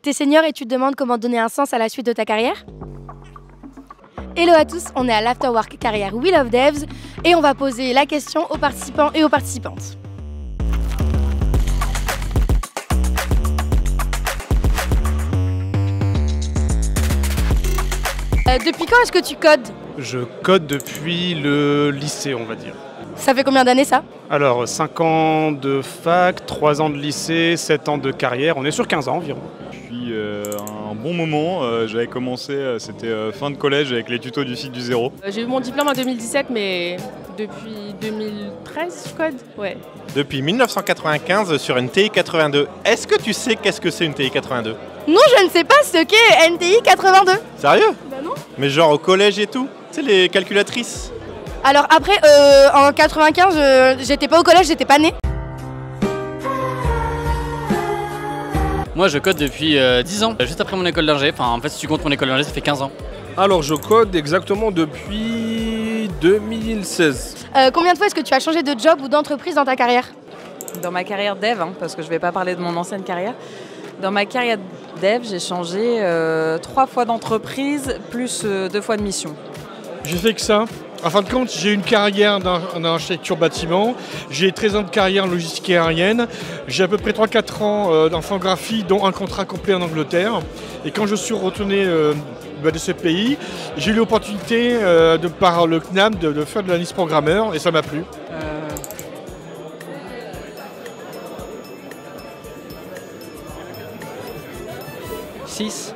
T'es senior et tu te demandes comment donner un sens à la suite de ta carrière? Hello à tous, on est à l'Afterwork Carrière We Love Devs et on va poser la question aux participants et aux participantes. Depuis quand est-ce que tu codes? Je code depuis le lycée, on va dire. Ça fait combien d'années ça? Alors, 5 ans de fac, 3 ans de lycée, 7 ans de carrière, on est sur 15 ans environ. Depuis un bon moment, j'avais commencé, c'était fin de collège avec les tutos du site du zéro. J'ai eu mon diplôme en 2017, mais depuis 2013, je code. Ouais. Depuis 1995 sur une TI 82. Est-ce que tu sais qu'est-ce que c'est une TI 82? Non, je ne sais pas ce qu'est NTI 82. Sérieux? Bah non. Mais genre au collège et tout? Tu sais, les calculatrices? Alors après, en 95, j'étais pas au collège, j'étais pas née. Moi je code depuis 10 ans, juste après mon école d'ingé. Enfin en fait si tu comptes mon école d'ingé ça fait 15 ans. Alors je code exactement depuis 2016. Combien de fois est-ce que tu as changé de job ou d'entreprise dans ta carrière? Dans ma carrière dev, parce que je ne vais pas parler de mon ancienne carrière. Dans ma carrière dev, j'ai changé 3 fois d'entreprise plus 2 fois de mission. J'ai fait que ça. En fin de compte, j'ai une carrière en architecture bâtiment, j'ai 13 ans de carrière en logistique aérienne, j'ai à peu près 3-4 ans d'infographie, dont un contrat complet en Angleterre. Et quand je suis retourné de ce pays, j'ai eu l'opportunité, par le CNAM, de faire de l'analyse programmeur et ça m'a plu. 6.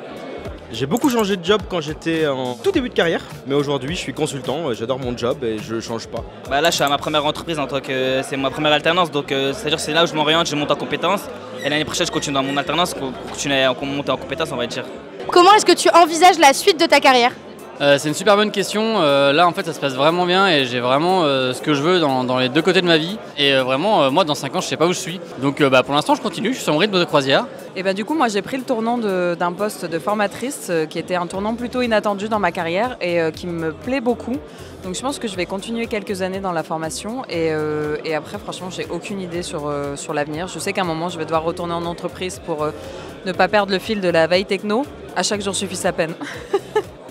J'ai beaucoup changé de job quand j'étais en tout début de carrière, mais aujourd'hui je suis consultant, j'adore mon job et je change pas. Bah là je suis à ma première entreprise en tant que c'est ma première alternance, donc c'est-à-dire c'est là où je m'oriente, je monte en compétences et l'année prochaine je continue dans mon alternance pour continuer à monter en compétences on va dire. Comment est-ce que tu envisages la suite de ta carrière? C'est une super bonne question, là en fait ça se passe vraiment bien et j'ai vraiment ce que je veux dans les deux côtés de ma vie et vraiment moi dans 5 ans je sais pas où je suis donc pour l'instant je continue, je suis sur mon rythme de croisière. Et du coup moi j'ai pris le tournant d'un poste de formatrice qui était un tournant plutôt inattendu dans ma carrière et qui me plaît beaucoup. Donc je pense que je vais continuer quelques années dans la formation et après franchement j'ai aucune idée sur l'avenir. Je sais qu'à un moment je vais devoir retourner en entreprise pour ne pas perdre le fil de la veille techno. À chaque jour suffit sa peine.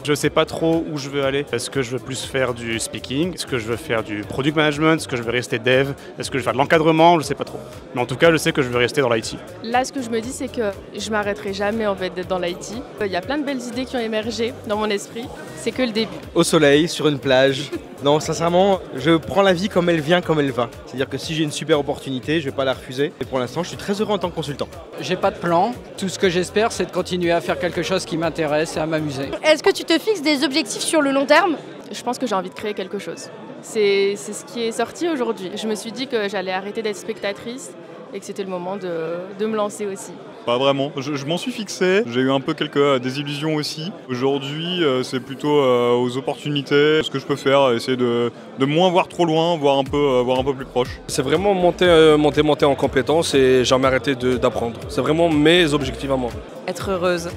Je sais pas trop où je veux aller. Est-ce que je veux plus faire du speaking? Est-ce que je veux faire du product management? Est-ce que je veux rester dev? Est-ce que je veux faire de l'encadrement? Je sais pas trop. Mais en tout cas, je sais que je veux rester dans l'IT. Là, ce que je me dis, c'est que je m'arrêterai jamais en fait d'être dans l'IT. Il y a plein de belles idées qui ont émergé dans mon esprit. C'est que le début. Au soleil, sur une plage. Non, sincèrement, je prends la vie comme elle vient, comme elle va. C'est-à-dire que si j'ai une super opportunité, je vais pas la refuser. Et pour l'instant, je suis très heureux en tant que consultant. J'ai pas de plan. Tout ce que j'espère, c'est de continuer à faire quelque chose qui m'intéresse et à m'amuser. Est-ce que tu te fixes des objectifs sur le long terme? Je pense que j'ai envie de créer quelque chose. C'est ce qui est sorti aujourd'hui. Je me suis dit que j'allais arrêter d'être spectatrice et que c'était le moment de me lancer aussi. Pas vraiment, je m'en suis fixé, j'ai eu un peu quelques désillusions aussi. Aujourd'hui c'est plutôt aux opportunités, ce que je peux faire, essayer de moins voir trop loin, voir un peu plus proche. C'est vraiment monter en compétences et jamais arrêter d'apprendre. C'est vraiment mes objectifs à moi. Être heureuse.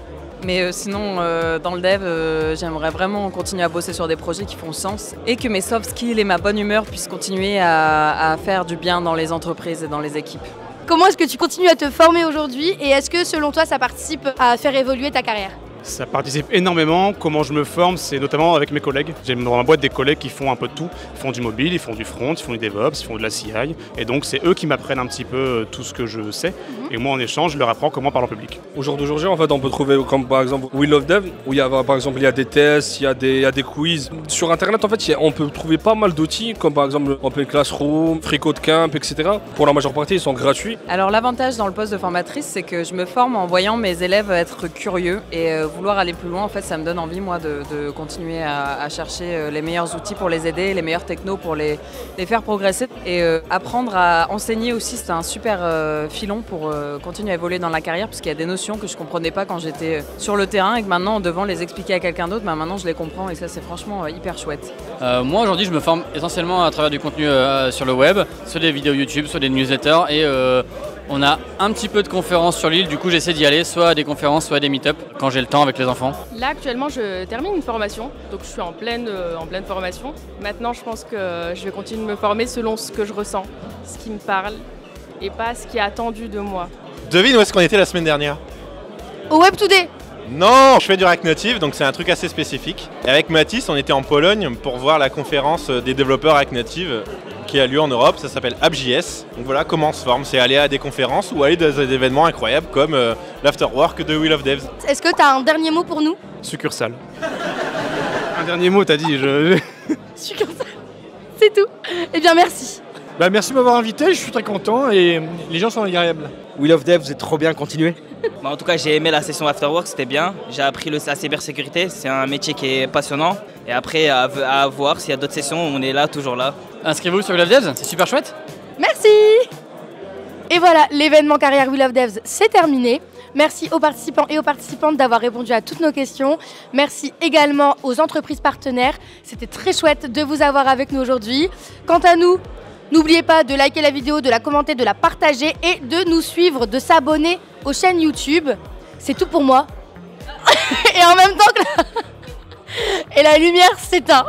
Mais sinon, dans le dev, j'aimerais vraiment continuer à bosser sur des projets qui font sens et que mes soft skills et ma bonne humeur puissent continuer à faire du bien dans les entreprises et dans les équipes. Comment est-ce que tu continues à te former aujourd'hui et est-ce que selon toi ça participe à faire évoluer ta carrière? Ça participe énormément. Comment je me forme, c'est notamment avec mes collègues. J'ai dans ma boîte des collègues qui font un peu de tout. Ils font du mobile, ils font du front, ils font du DevOps, ils font de la CI. Et donc c'est eux qui m'apprennent un petit peu tout ce que je sais. Et moi en échange, je leur apprends comment parler en public. Au jour d'aujourd'hui, en fait, on peut trouver comme par exemple We Love Dev, où il y a par exemple il y a des tests, il y a des quiz. Sur internet, en fait, on peut trouver pas mal d'outils, comme par exemple Open Classroom, FreeCodeCamp, etc. Pour la majeure partie, ils sont gratuits. Alors l'avantage dans le poste de formatrice, c'est que je me forme en voyant mes élèves être curieux et vouloir aller plus loin. En fait, ça me donne envie, moi, de continuer à chercher les meilleurs outils pour les aider, les meilleurs technos pour les faire progresser. Et apprendre à enseigner aussi, c'est un super filon pour continuer à évoluer dans la carrière, parce qu'il y a des notions que je ne comprenais pas quand j'étais sur le terrain et que maintenant, en devant les expliquer à quelqu'un d'autre, maintenant je les comprends et ça, c'est franchement hyper chouette. Moi, aujourd'hui, je me forme essentiellement à travers du contenu sur le web, soit des vidéos YouTube, soit des newsletters et on a un petit peu de conférences sur l'île, du coup j'essaie d'y aller, soit à des conférences, soit à des meet-up, quand j'ai le temps avec les enfants. Là actuellement je termine une formation, donc je suis en pleine formation. Maintenant je pense que je vais continuer de me former selon ce que je ressens, ce qui me parle et pas ce qui est attendu de moi. Devine où est-ce qu'on était la semaine dernière? au Web Today. Non, je fais du React Native, donc c'est un truc assez spécifique. Et avec Mathis, on était en Pologne pour voir la conférence des développeurs React Native qui a lieu en Europe, ça s'appelle AppJS. Donc voilà comment on se forme, c'est aller à des conférences ou aller dans des événements incroyables comme l'Afterwork de We Love Devs. Est-ce que tu as un dernier mot pour nous? Succursale. Un dernier mot, t'as dit. Succursale. C'est tout. Eh bien, merci. Bah, merci de m'avoir invité, je suis très content et les gens sont agréables. We Love Devs, vous êtes trop bien, continuez. Bah, en tout cas, j'ai aimé la session Afterwork, c'était bien. J'ai appris la cybersécurité, c'est un métier qui est passionnant. Et après, à voir s'il y a d'autres sessions, on est là, toujours là. Inscrivez-vous sur We Love Devs, c'est super chouette. Merci. Et voilà, l'événement carrière We Love Devs, c'est terminé. Merci aux participants et aux participantes d'avoir répondu à toutes nos questions. Merci également aux entreprises partenaires. C'était très chouette de vous avoir avec nous aujourd'hui. Quant à nous, n'oubliez pas de liker la vidéo, de la commenter, de la partager et de nous suivre, de s'abonner aux chaînes YouTube. C'est tout pour moi. Et en même temps que et la lumière s'éteint.